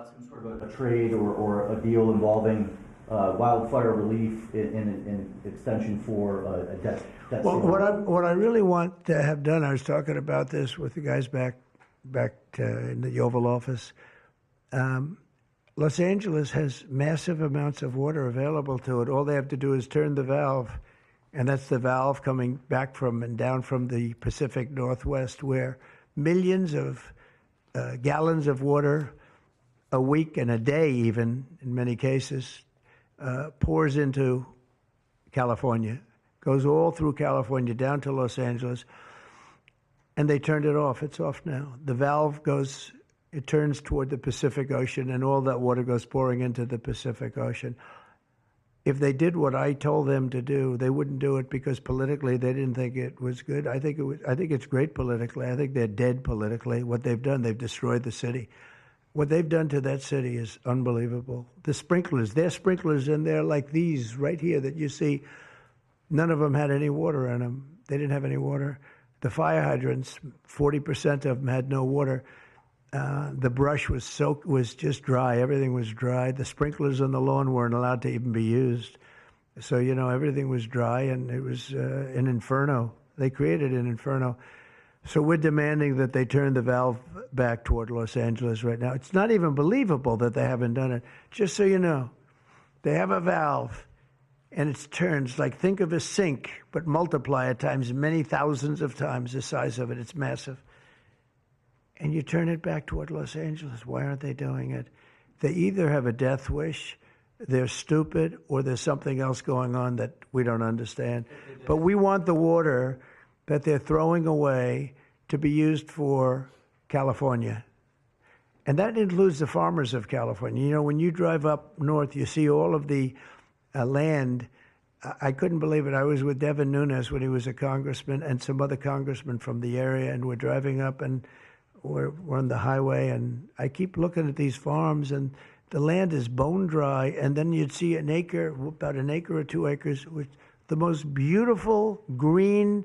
some sort of a trade or a deal involving wildfire relief in extension for a debt Well, ceiling. what I really want to have done, I was talking about this with the guys back in the Oval Office. Los Angeles has massive amounts of water available to it. All they have to do is turn the valve, and that's the valve coming back from and down from the Pacific Northwest, where millions of gallons of water a week and a day, even in many cases, pours into California, goes all through California down to Los Angeles, and they turned it off. It's off now. The valve goes, it turns toward the Pacific Ocean, and all that water goes pouring into the Pacific Ocean. If they did what I told them to do, they wouldn't do it because politically they didn't think it was good. I think it's great politically. I think they're dead politically. What they've done, they've destroyed the city. What they've done to that city is unbelievable. The sprinklers, their sprinklers in there like these right here that you see, none of them had any water in them. They didn't have any water. The fire hydrants, 40% of them had no water. The brush was just dry. Everything was dry. The sprinklers on the lawn weren't allowed to even be used. So, everything was dry, and it was an inferno. They created an inferno. So we're demanding that they turn the valve back toward Los Angeles right now. It's not even believable that they haven't done it. Just so you know, they have a valve, and it turns like, think of a sink, but multiply it times many thousands of times the size of it. It's massive. And you turn it back toward Los Angeles. Why aren't they doing it? They either have a death wish, they're stupid, or there's something else going on that we don't understand. But we want the water that they're throwing away to be used for California. And that includes the farmers of California. When you drive up north, you see all of the land. I couldn't believe it. I was with Devin Nunes when he was a congressman and some other congressmen from the area, and we're driving up, and we're on the highway, and I keep looking at these farms, and the land is bone dry, and then you'd see an acre, about an acre or 2 acres, with the most beautiful green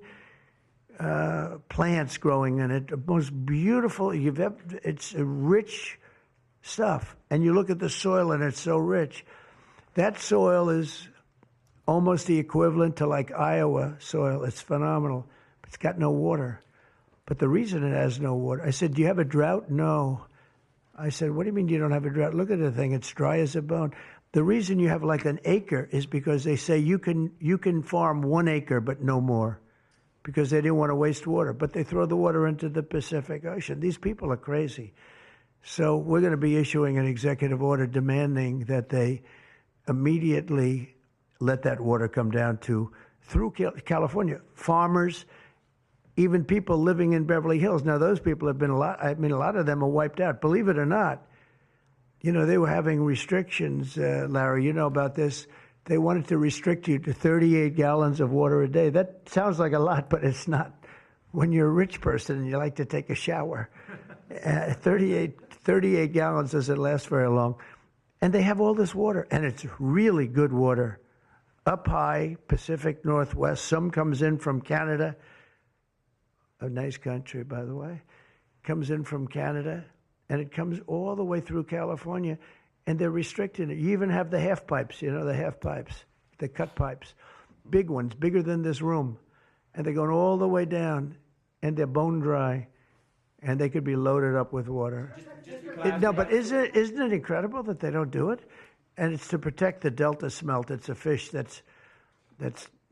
plants growing in it, the most beautiful it's rich stuff. And you look at the soil, and it's so rich. That soil is almost the equivalent to like Iowa soil. It's phenomenal. But it's got no water. But the reason it has no water, I said, do you have a drought? No. I said, what do you mean you don't have a drought? Look at the thing. It's dry as a bone. The reason you have like an acre is because they say you can farm 1 acre, but no more, because they didn't want to waste water. But they throw the water into the Pacific Ocean. These people are crazy. So we're going to be issuing an executive order demanding that they immediately let that water come down through California. Farmers, even people living in Beverly Hills. Now, those people have been a lot of them are wiped out. Believe it or not, they were having restrictions, Larry, you know about this. They wanted to restrict you to 38 gallons of water a day. That sounds like a lot, but it's not. When you're a rich person and you like to take a shower, 38 gallons doesn't last very long. And they have all this water, and it's really good water. Up high, Pacific Northwest. Some comes in from Canada. A nice country, by the way, comes in from Canada, and it comes all the way through California, and they're restricting it. You even have the half pipes, the half pipes, the cut pipes, big ones, bigger than this room, and they're going all the way down, and they're bone dry, and they could be loaded up with water. But isn't it incredible that they don't do it? And it's to protect the Delta smelt. It's a fish that's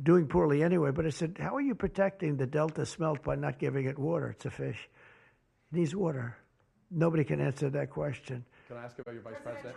doing poorly anyway. But I said, how are you protecting the Delta smelt by not giving it water? It's a fish. It needs water. Nobody can answer that question. Can I ask about your vice president?